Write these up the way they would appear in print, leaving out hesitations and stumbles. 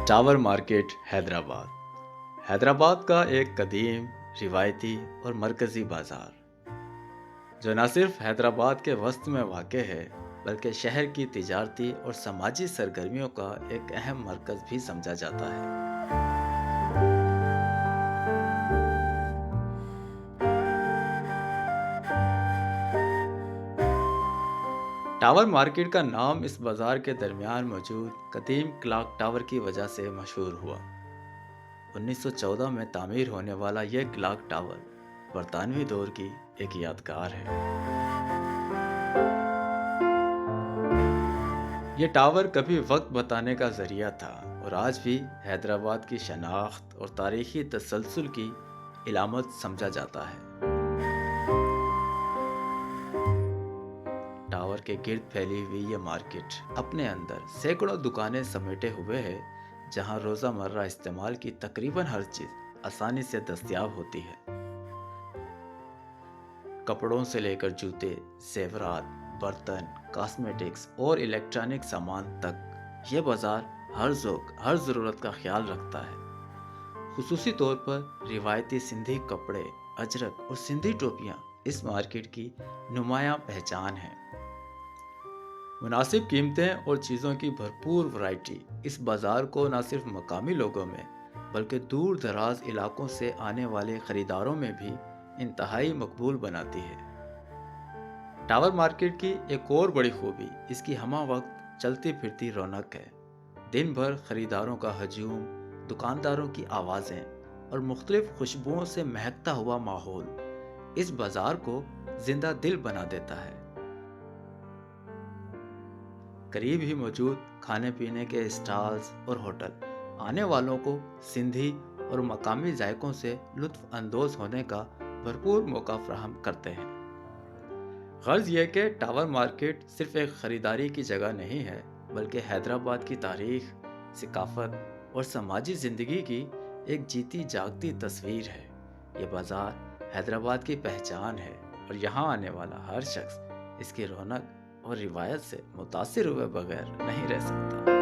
Tower market Hyderabad. Hyderabad का एक कदीम, रिवायती और मरकज़ी बाज़ार, जो न सिर्फ हैदराबाद के वस्त में वाक़े है बल्कि शहर की तिजारती और समाजी सरगर्मियों का एक अहम मरकज़ भी समझा जाता है। टावर मार्केट का नाम इस बाज़ार के दरमियान मौजूद कदीम क्लॉक टावर की वजह से मशहूर हुआ। 1914 में तामीर होने वाला यह क्लॉक टावर बरतानवी दौर की एक यादगार है। यह टावर कभी वक्त बताने का जरिया था और आज भी हैदराबाद की शनाख्त और तारीखी तसलसल की इलामत समझा जाता है। टावर के गिर्द फैली हुई ये मार्केट अपने अंदर सैकड़ों दुकानें समेटे हुए है, जहां रोज़मर्रा इस्तेमाल की तकरीबन हर चीज आसानी से दस्तयाब होती है। कपड़ों से लेकर जूते, ज़ेवरात, बर्तन, कॉस्मेटिक्स और इलेक्ट्रॉनिक सामान तक ये बाजार हर ज़ौक़, हर ज़रूरत का ख्याल रखता है। खुसूसी तौर पर रिवायती सिंधी कपड़े, अजरक और सिंधी टोपियाँ इस मार्केट की नुमायां पहचान है। मुनासिब कीमतें और चीज़ों की भरपूर वैरायटी इस बाज़ार को न सिर्फ मकामी लोगों में बल्कि दूर दराज इलाकों से आने वाले ख़रीदारों में भी इंतहाई मकबूल बनाती है। टावर मार्केट की एक और बड़ी खूबी इसकी हमा वक्त चलती फिरती रौनक है। दिन भर ख़रीदारों का हजूम, दुकानदारों की आवाज़ें और मुख्तलिफ खुशबुओं से महकता हुआ माहौल इस बाज़ार को जिंदा दिल बना देता है। करीब ही मौजूद खाने पीने के स्टॉल्स और होटल आने वालों को सिंधी और मकामी जायकों से लुत्फ अंदोज होने का भरपूर मौका फराहम करते हैं। गर्ज यह कि टावर मार्केट सिर्फ एक ख़रीदारी की जगह नहीं है बल्कि हैदराबाद की तारीख, सिकाफत और समाजी ज़िंदगी की एक जीती जागती तस्वीर है। ये बाज़ार हैदराबाद की पहचान है और यहाँ आने वाला हर शख्स इसकी रौनक और रिवायत से मुतासिर हुए बगैर नहीं रह सकता।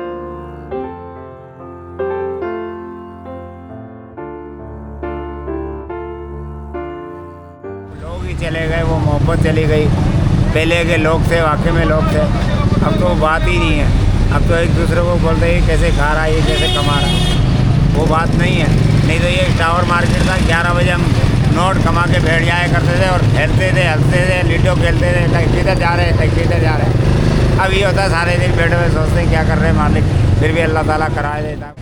लोग ही चले गए, वो मोहब्बत चली गई। पहले के लोग थे, वाकई में लोग थे, अब तो वो बात ही नहीं है। अब तो एक दूसरे को बोलते हैं कैसे खा रहा है, ये कैसे कमा रहा है, वो बात नहीं है। नहीं तो ये टावर मार्केट था, 11 बजे हम नोट कमा के बैठ जाया करते थे और खेलते थे, हंसते थे, लूडो खेलते थे, कहीं किधर जा रहे हैं, कहीं किधर जा रहे हैं। अब ये होता है सारे दिन बैठे हुए सोचते हैं क्या कर रहे हैं मालिक, फिर भी अल्लाह ताला कराए देता।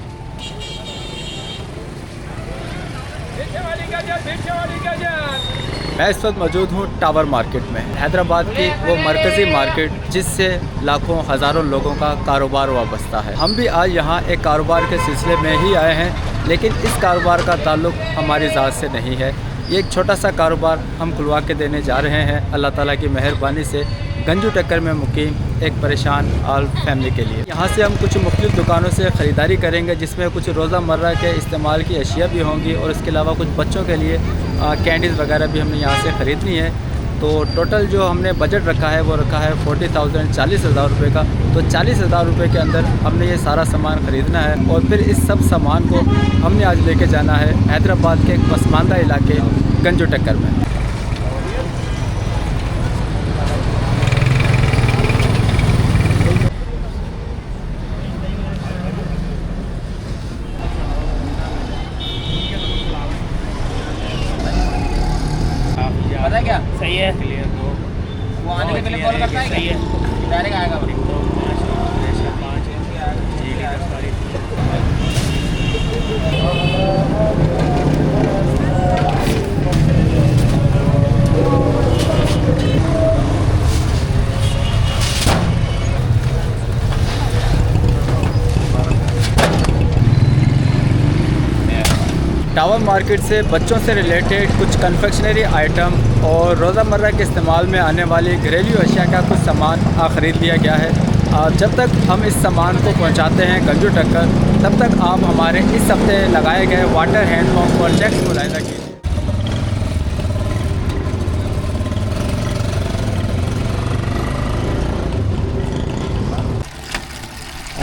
मैं इस वक्त मौजूद हूँ टावर मार्केट में, हैदराबाद की वो मरकज़ी मार्केट जिससे लाखों हज़ारों लोगों का कारोबार वाबस्ता है। हम भी आज यहाँ एक कारोबार के सिलसिले में ही आए हैं, लेकिन इस कारोबार का ताल्लुक़ हमारी ज़ात से नहीं है। ये एक छोटा सा कारोबार हम खुलवा के देने जा रहे हैं अल्लाह ताला की मेहरबानी से गंजू टक्कर में मुकीम एक परेशान आल फैमिली के लिए। यहाँ से हम कुछ मुख्तलिफ़ दुकानों से ख़रीदारी करेंगे जिसमें कुछ रोज़मर्रा के इस्तेमाल की अशिया भी होंगी और इसके अलावा कुछ बच्चों के लिए कैंडीज़ वगैरह भी हमने यहाँ से ख़रीदनी है। तो टोटल जो हमने बजट रखा है वो रखा है 40,000, 40,000 रुपये का। तो 40,000 रुपये के अंदर हमने ये सारा सामान ख़रीदना है और फिर इस सब सामान को हमने आज लेके जाना है हैदराबाद के एक पसमानदा इलाके गंजू टक्कर में। पता क्या सही है, क्लियर तो वो आने के पहले कॉल करता है, सही है, डायरेक्ट आएगा वो। टावर मार्केट से बच्चों से रिलेटेड कुछ कन्फेक्शनरी आइटम और रोज़मर्रा के इस्तेमाल में आने वाली घरेलू अशिया का कुछ सामान ख़रीद लिया गया है। जब तक हम इस सामान को पहुंचाते हैं गंजू टक्कर, तब तक आप हमारे इस हफ्ते लगाए गए वाटर हैंडपम्प प्रोजेक्ट मुलाहिजा कीजिए।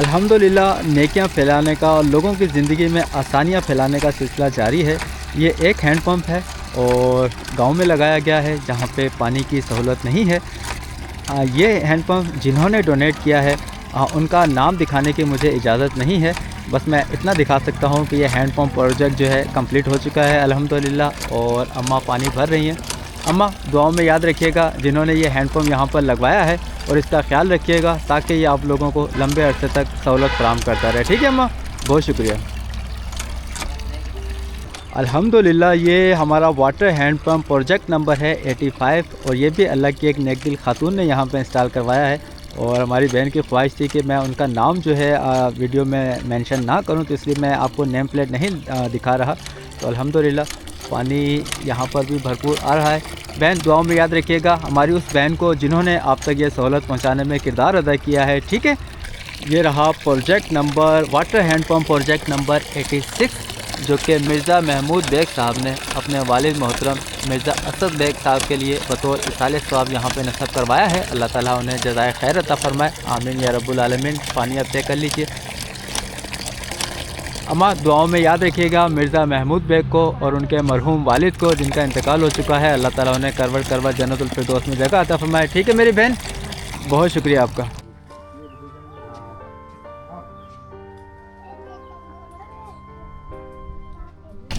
अल्हम्दुलिल्लाह नेकियां फैलाने का और लोगों की ज़िंदगी में आसानियां फैलाने का सिलसिला जारी है। ये एक हैंडपम्प है और गांव में लगाया गया है जहां पे पानी की सहूलत नहीं है। ये हैंडपम्प जिन्होंने डोनेट किया है उनका नाम दिखाने की मुझे इजाज़त नहीं है, बस मैं इतना दिखा सकता हूं कि ये हैंडपम्प प्रोजेक्ट जो है कंप्लीट हो चुका है अल्हम्दुलिल्लाह। और अम्मा पानी भर रही हैं। अम्मा दुआओं में याद रखिएगा जिन्होंने ये हैंडपम्प यहाँ पर लगवाया है, और इसका ख्याल रखिएगा ताकि ये आप लोगों को लंबे अरसे तक सहूलत फराहम करता रहे। ठीक है अम्मा, बहुत शुक्रिया। अल्हम्दुलिल्लाह ये हमारा वाटर हैंडपम्प प्रोजेक्ट नंबर है 85, और ये भी अल्लाह की एक नेक दिल खातून ने यहाँ पे इंस्टॉल करवाया है। और हमारी बहन की ख्वाहिश थी कि मैं उनका नाम जो है वीडियो में मेंशन ना करूं, तो इसलिए मैं आपको नेम प्लेट नहीं दिखा रहा। तो अल्हम्दुलिल्लाह पानी यहाँ पर भी भरपूर आ रहा है। बहन दुआओं में याद रखिएगा हमारी उस बहन को जिन्होंने आप तक ये सहूलत पहुँचाने में किरदार अदा किया है। ठीक है, ये रहा project number water handpump project number 86, जो कि मिर्ज़ा महमूद बेग साहब ने अपने वालिद मोहतरम मिर्ज़ा असद बेग साहब के लिए बतौर इसाले सवाब यहाँ पे नस्ब करवाया है। अल्लाह ताला उन्हें जज़ाए खैर अता फरमाए, आमीन या रब्बुल आलमीन। पानी अब तय कर लीजिए। अम्मा दुआओं में याद रखिएगा मिर्ज़ा महमूद बेग को और उनके मरहूम वालिद को जिनका इंतकाल हो चुका है। अल्लाह ताला उन्हें करवट करवट जन्नतुल फिरदौस में जगह अता फरमाए। ठीक है मेरी बहन, बहुत शुक्रिया आपका।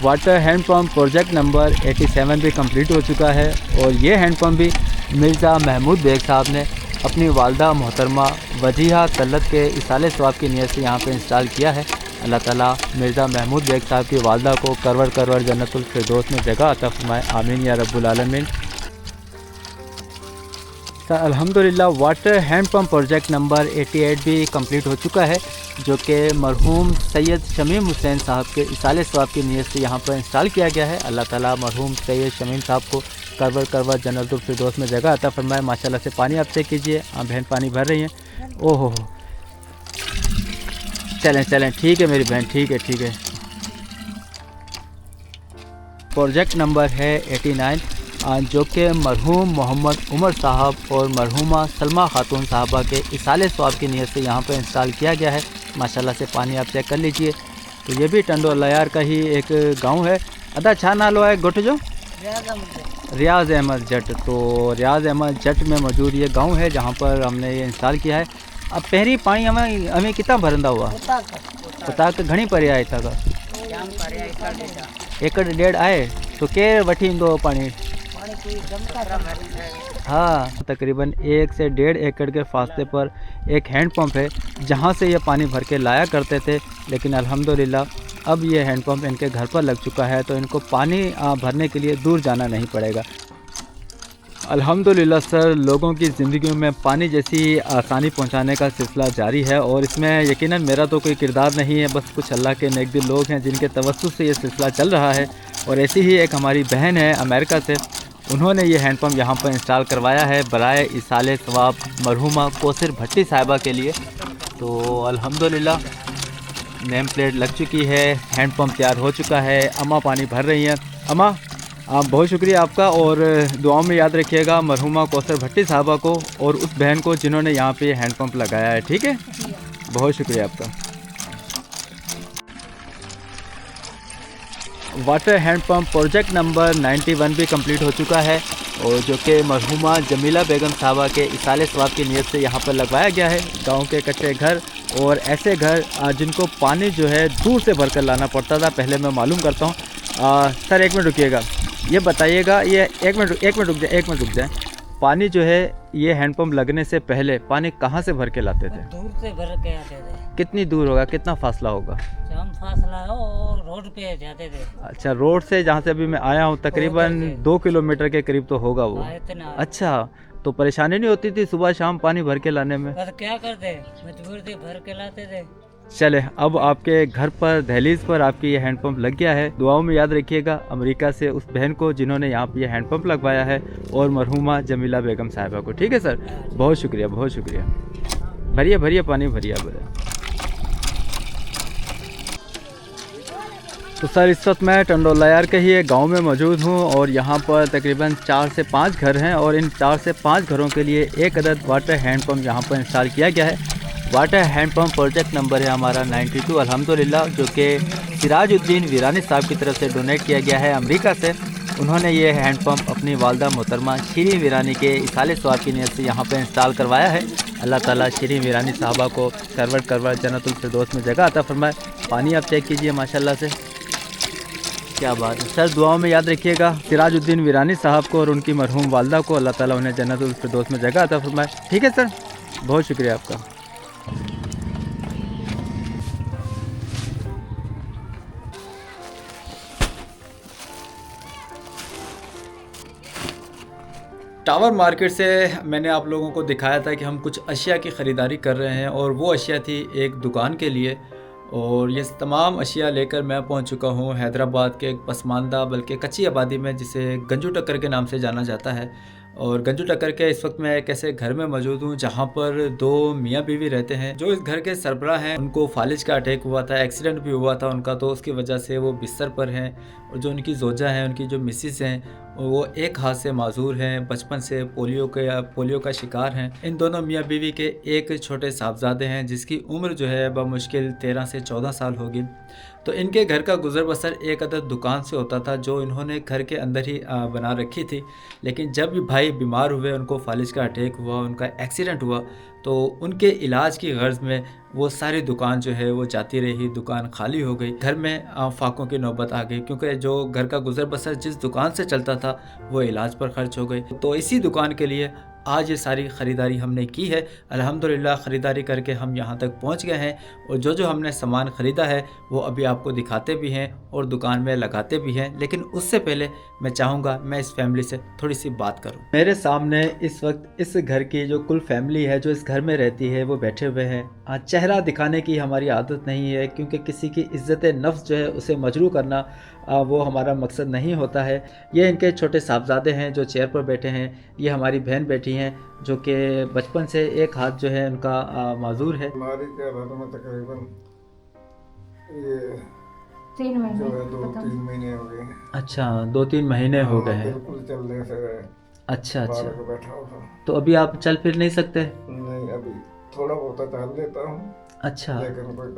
वाटर हैंडपम्प प्रोजेक्ट नंबर 87 भी कंप्लीट हो चुका है, और ये हैंडपम्प भी मिर्ज़ा महमूद बेग साहब ने अपनी वालदा मोहतरमा वजीहा तल्लत के इसाले सवाब की नीयत से यहाँ पे इंस्टॉल किया है। अल्लाह ताला मिर्ज़ा महमूद बेग साहब की वालदा को करवर करवर जन्नतुल फिरदौस में जगह अता फरमाए, आमीन या रब्बुल आलमीन। अल्हम्दुलिल्लाह वाटर हैंडपम्प प्रोजेक्ट नंबर 88 भी कंप्लीट हो चुका है, जो कि मरहूम सैयद शमीम हुसैन साहब के इसाले सवाब की नीयत से यहाँ पर इंस्टॉल किया गया है। अल्लाह ताला मरहूम सैयद शमीम साहब को करवर करवर जन्नतुल फिरदौस में जगह अता फरमाए। माशाल्लाह से पानी आप चेक कीजिए, बहन पानी भर रही हैं। ओहो चलें चलें, ठीक है मेरी बहन, ठीक है ठीक है। प्रोजेक्ट नंबर है 89, जो कि मरहूम मोहम्मद उमर साहब और मरहूमा सलमा खातून साहबा के इसाले सवाब की नीयत से यहाँ पर इंस्टॉल किया गया है। माशाल्लाह से पानी आप चेक कर लीजिए। तो ये भी टंडो लयार का ही एक गांव है। अदा छा नालो है गोट जो रियाज़ अहमद जट। तो रियाज़ अहमद जट में मौजूद ये गांव है जहाँ पर हमने ये इंस्टॉल किया है। अब पहिरीं पानी हमें कितना भरंदा हुआ उता के घणी परे आहे था एकड़ डेढ़ आए, तो के वठी ईंदो पानी? हाँ, तकरीबन 1 से 1.5 एकड़ के फासले पर एक हैंडपम्प है जहाँ से ये पानी भर के लाया करते थे, लेकिन अल्हम्दुलिल्लाह अब ये हैंडपम्प इनके घर पर लग चुका है, तो इनको पानी भरने के लिए दूर जाना नहीं पड़ेगा। अल्हम्दुलिल्लाह सर, लोगों की ज़िंदगी में पानी जैसी आसानी पहुंचाने का सिलसिला जारी है, और इसमें यकीनन मेरा तो कोई किरदार नहीं है, बस कुछ अल्लाह के नेक दिल लोग हैं जिनके तवस्सुस से ये सिलसिला चल रहा है। और ऐसी ही एक हमारी बहन है अमेरिका से, उन्होंने ये हैंडपम्प यहाँ पर इंस्टॉल करवाया है बराए इसाले सवाब मरहूमा कोसर भट्टी साहिबा के लिए। तो अल्हम्दुलिल्लाह नेम प्लेट लग चुकी है, हैंडपम्प तैयार हो चुका है। अम्मा पानी भर रही हैं। अम्मा आप बहुत शुक्रिया आपका, और दुआओं में याद रखिएगा मरहूमा कोसर भट्टी साहिबा को और उस बहन को जिन्होंने यहाँ पे हैंडपम्प लगाया है। ठीक है, बहुत शुक्रिया आपका। वाटर हैंडपम्प प्रोजेक्ट नंबर 91 भी कंप्लीट हो चुका है, और जो कि मरहूमा जमीला बेगम साहबा के इसाले सवाब की नीयत से यहाँ पर लगवाया गया है। गांव के कच्चे घर और ऐसे घर जिनको पानी जो है दूर से भर कर लाना पड़ता था, पहले मैं मालूम करता हूँ। सर 1 मिनट रुकिएगा, ये बताइएगा, ये एक मिनट रुक जाए। पानी जो है ये हैंडपम्प लगने से पहले पानी कहाँ से भर के लाते थे? दूर से भर के आते थे। कितनी दूर होगा, कितना फासला होगा? कम फासला हो, और रोड पे जाते थे। अच्छा, रोड से जहाँ से अभी मैं आया हूँ तकरीबन 2 किलोमीटर के करीब तो होगा वो। इतना। अच्छा, तो परेशानी नहीं होती थी सुबह शाम पानी भर के लाने में? बस क्या करते, मजबूर थे, भर के लाते थे। चले, अब आपके घर पर दहलीज पर आपकी ये हैंडपम्प लग गया है। दुआओं में याद रखिएगा अमेरिका से उस बहन को जिन्होंने यहाँ पे ये हैंडपम्प लगवाया है, और मरहूमा जमीला बेगम साहिबा को। ठीक है सर, बहुत शुक्रिया, बहुत शुक्रिया। भरिए भरिए पानी भरिए भरिए। तो सर इस वक्त मैं टंडोलायार के ही एक गांव में मौजूद हूं, और यहां पर तकरीबन 4 से 5 घर हैं, और इन 4 से 5 घरों के लिए एक अदद वाटर हैंडपम्प यहां पर इंस्टॉल किया गया है। Water hand pump project number है हमारा 92 अल्हम्दुलिल्लाह, जो कि सिराजुद्दीन वीरानी साहब की तरफ से डोनेट किया गया है अमेरिका से। उन्होंने ये हैंड पम्प अपनी वालदा मोहतरमा शीरीन वीरानी के इसाले स्वाब की नीयत से यहाँ पे इंस्टॉल करवाया है। अल्लाह ताला शीरीन वीरानी साहबा को करवट जन्नतुल फिरदौस में जगह अता फरमाए। पानी आप चेक कीजिए माशाल्लाह से, क्या बात है सर। दुआओं में याद रखिएगा सिराजुद्दीन वीरानी साहब को और उनकी मरहूम वालदा को, अल्लाह ताला उन्हें जन्नतुल फिरदौस में जगह अता फरमाए। ठीक है सर, बहुत शुक्रिया आपका। टावर मार्केट से मैंने आप लोगों को दिखाया था कि हम कुछ अशिया की ख़रीदारी कर रहे हैं, और वो अशिया थी एक दुकान के लिए। और ये तमाम अशिया लेकर मैं पहुंच चुका हूं हैदराबाद के एक पसमानदा बल्कि कच्ची आबादी में, जिसे गंजू टक्कर के नाम से जाना जाता है। और गंजू टक्कर के इस वक्त मैं एक ऐसे घर में मौजूद हूँ जहाँ पर 2 मियाँ बीवी रहते हैं। जो इस घर के सरबराह हैं उनको फालिज का अटैक हुआ था, एक्सीडेंट भी हुआ था उनका, तो उसकी वजह से वो बिस्तर पर हैं। और जो उनकी जोजा हैं, उनकी जो मिसिस हैं, वो एक हाथ से माजूर हैं, बचपन से पोलियो का शिकार हैं। इन दोनों मियाँ बीवी के एक छोटे साहबजादे हैं जिसकी उम्र जो है बमुश्किल 13 से 14 साल होगी। तो इनके घर का गुजर बसर एक अदद दुकान से होता था जो इन्होंने घर के अंदर ही बना रखी थी। लेकिन जब भी भाई बीमार हुए, उनको फालिज का अटैक हुआ, उनका एक्सीडेंट हुआ, तो उनके इलाज की गर्ज में वो सारी दुकान जो है वो जाती रही, दुकान खाली हो गई। घर में फाकों की नौबत आ गई, क्योंकि जो घर का गुजर बसर जिस दुकान से चलता था वो इलाज पर खर्च हो गई। तो इसी दुकान के लिए आज ये सारी ख़रीदारी हमने की है। अल्हम्दुलिल्लाह ख़रीदारी करके हम यहाँ तक पहुँच गए हैं, और जो हमने सामान ख़रीदा है वो अभी आपको दिखाते भी हैं और दुकान में लगाते भी हैं। लेकिन उससे पहले मैं चाहूँगा मैं इस फैमिली से थोड़ी सी बात करूँ। मेरे सामने इस वक्त इस घर की जो कुल फैमिली है जो इस घर में रहती है वो बैठे हुए हैं। चेहरा दिखाने की हमारी आदत नहीं है, क्योंकि किसी की इज़्ज़त नफ्स जो है उसे मजरू करना वो हमारा मकसद नहीं होता है। ये इनके छोटे साहबजादे हैं जो चेयर पर बैठे हैं। ये हमारी बहन बैठी हैं जो कि बचपन से एक हाथ जो है उनका माजूर है। हमारी क्या हालत में तकरीबन ये 3 महीने जो है 2-3 महीने हो गए। अच्छा, 2-3 महीने हो गए हैं। बिल्कुल चलने से अच्छा बाहर को बैठा हुआ। तो अभी आप चल फिर नहीं सकते? नहीं, अभी थोड़ा बहुत टहल लेता हूँ। अच्छा, लेकिन कोई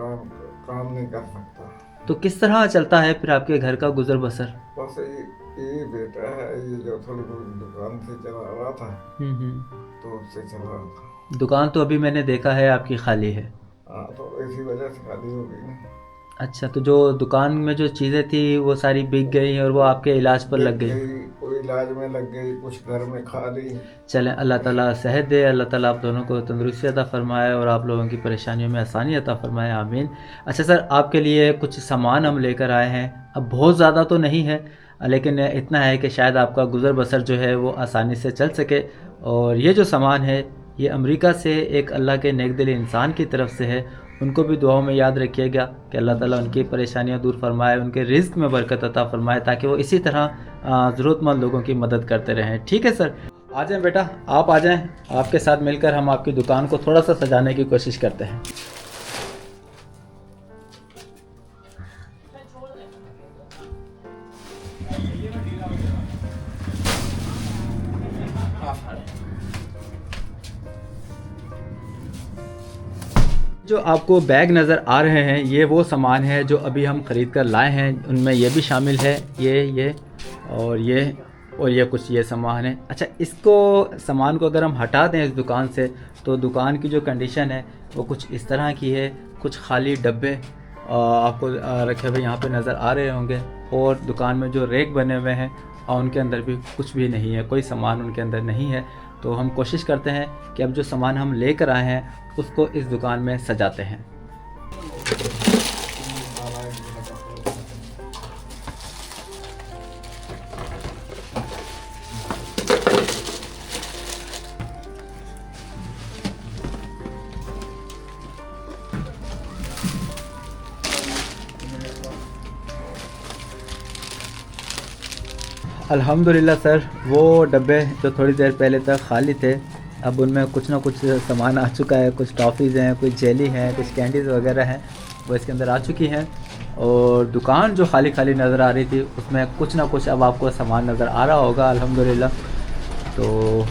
काम नहीं कर सकता। तो किस तरह चलता है फिर आपके घर का गुजर बसर? बस ये बेटा है, ये जो थोड़ी बहुत दुकान से चला रहा था तो उससे चला रहा था। दुकान तो अभी मैंने देखा है आपकी खाली है। हाँ, तो इसी वजह से खाली हो गई ना। अच्छा, तो जो दुकान में जो चीज़ें थी वो सारी बिक गई और वो आपके इलाज पर लग गई? कोई इलाज में लग गई, कुछ घर में खा ली। चलें, अल्लाह ताला सेहत दे, अल्लाह ताला आप दोनों को तंदुरुस्ती अता फरमाए और आप लोगों की परेशानियों में आसानी अता फरमाए, आमीन। अच्छा सर, आपके लिए कुछ सामान हम लेकर आए हैं। अब बहुत ज़्यादा तो नहीं है, लेकिन इतना है कि शायद आपका गुजर बसर जो है वो आसानी से चल सके। और ये जो सामान है ये अमेरिका से एक अल्लाह के नेक दिल इंसान की तरफ से है। उनको भी दुआओं में याद रखिएगा कि अल्लाह ताला उनकी परेशानियां दूर फरमाए, उनके रिज़्क़ में बरकत अता फरमाए, ताकि वो इसी तरह ज़रूरतमंद लोगों की मदद करते रहें। ठीक है सर, आ जाएं बेटा, आप आ जाएं। आपके साथ मिलकर हम आपकी दुकान को थोड़ा सा सजाने की कोशिश करते हैं। जो आपको बैग नज़र आ रहे हैं ये वो सामान है जो अभी हम ख़रीद कर लाए हैं। उनमें ये भी शामिल है, ये और ये कुछ ये सामान है। अच्छा, इसको सामान को अगर हम हटा दें इस दुकान से तो दुकान की जो कंडीशन है वो कुछ इस तरह की है। कुछ खाली डब्बे आपको रखे हुए यहाँ पे नज़र आ रहे होंगे, और दुकान में जो रैक बने हुए हैं और उनके अंदर भी कुछ भी नहीं है, कोई सामान उनके अंदर नहीं है। तो हम कोशिश करते हैं कि अब जो सामान हम लेकर आए हैं उसको इस दुकान में सजाते हैं। अल्हम्दुलिल्लाह सर, वो डब्बे जो थोड़ी देर पहले तक खाली थे अब उनमें कुछ ना कुछ सामान आ चुका है। कुछ टॉफ़ीज़ हैं, कुछ जेली हैं, कुछ कैंडीज़ वगैरह हैं, वो इसके अंदर आ चुकी हैं। और दुकान जो खाली खाली नज़र आ रही थी उसमें कुछ ना कुछ अब आपको सामान नज़र आ रहा होगा अल्हम्दुलिल्लाह। तो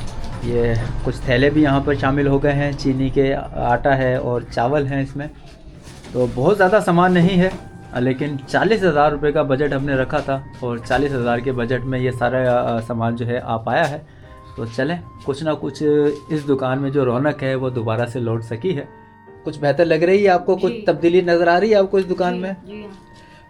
ये कुछ थैले भी यहाँ पर शामिल हो गए हैं, चीनी के आटा है और चावल हैं इसमें। तो बहुत ज़्यादा सामान नहीं है, लेकिन 40,000 रुपये का बजट हमने रखा था और 40,000 के बजट में ये सारा सामान जो है आ पाया है। तो चलें, कुछ ना कुछ इस दुकान में जो रौनक है वो दोबारा से लौट सकी है। कुछ बेहतर लग रही है आपको? कुछ तब्दीली नज़र आ रही है आपको इस दुकान में?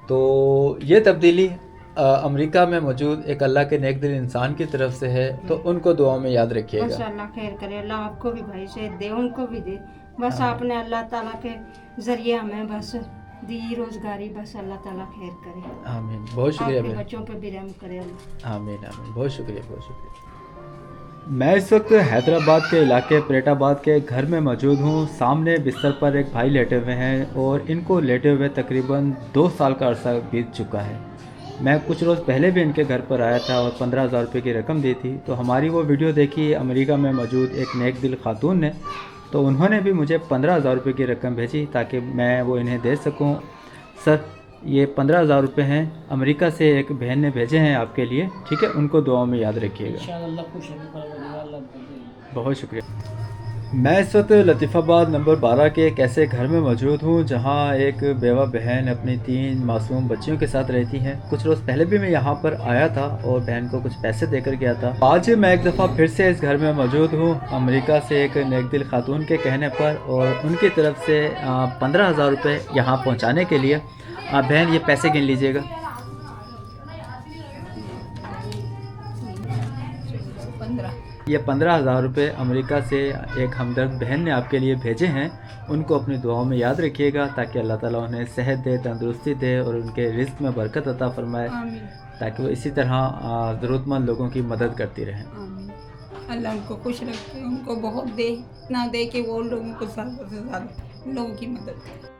तो ये तब्दीली अमेरिका में मौजूद एक अल्लाह के नेक दिल इंसान की तरफ से है, तो उनको दुआ में याद रखिएगा। बस अल्लाह खैर करे, अल्लाह आपको भी भाई से दे, उनको भी दे। बस आपने अल्लाह ताला के जरिए हमें बस दी रोजगारी, बस अल्लाह ताला खैर करे। आमीन, बहुत शुक्रिया। आपके बच्चों पे भी रहम करे अल्लाह। आमीन आमीन, बहुत शुक्रिया, बहुत शुक्रिया। मैं इस वक्त हैदराबाद के इलाके पेटाबाद के घर में मौजूद हूँ। सामने बिस्तर पर एक भाई लेटे हुए हैं और इनको लेटे हुए तकरीबन 2 साल का अरसा बीत चुका है। मैं कुछ रोज़ पहले भी इनके घर पर आया था और 15,000 रुपये की रकम दी थी। तो हमारी वो वीडियो देखी अमेरिका में मौजूद एक नेक दिल खातून ने, तो उन्होंने भी मुझे 15,000 रुपये की रकम भेजी ताकि मैं वो इन्हें दे सकूं। सर, ये 15,000 रुपये हैं, अमेरिका से एक बहन ने भेजे हैं आपके लिए, ठीक है? उनको दुआओं में याद रखिएगा। बहुत शुक्रिया। मैं इस वक्त लतीफ़ाबाद नंबर 12 के एक ऐसे घर में मौजूद हूँ जहाँ एक बेवा बहन अपनी 3 मासूम बच्चियों के साथ रहती हैं। कुछ रोज़ पहले भी मैं यहाँ पर आया था और बहन को कुछ पैसे देकर गया था। आज मैं एक दफ़ा फिर से इस घर में मौजूद हूँ अमेरिका से एक नेक दिल खातून के कहने पर, और उनकी तरफ से 15,000 रुपये यहाँ पहुँचाने के लिए। बहन, ये पैसे गिन लीजिएगा। ये 15,000 रुपये अमेरिका से एक हमदर्द बहन ने आपके लिए भेजे हैं। उनको अपनी दुआओं में याद रखिएगा ताकि अल्लाह ताला उन्हें सेहत दे, तंदुरुस्ती दे और उनके रिज़्क़ में बरकत अता फरमाए, ताकि वो इसी तरह ज़रूरतमंद लोगों की मदद करती रहें। अल्लाह उनको खुश रखे, उनको बहुत दे ना दे कि वो लोगों को ज़्यादा से ज़्यादा लोगों की मदद करे।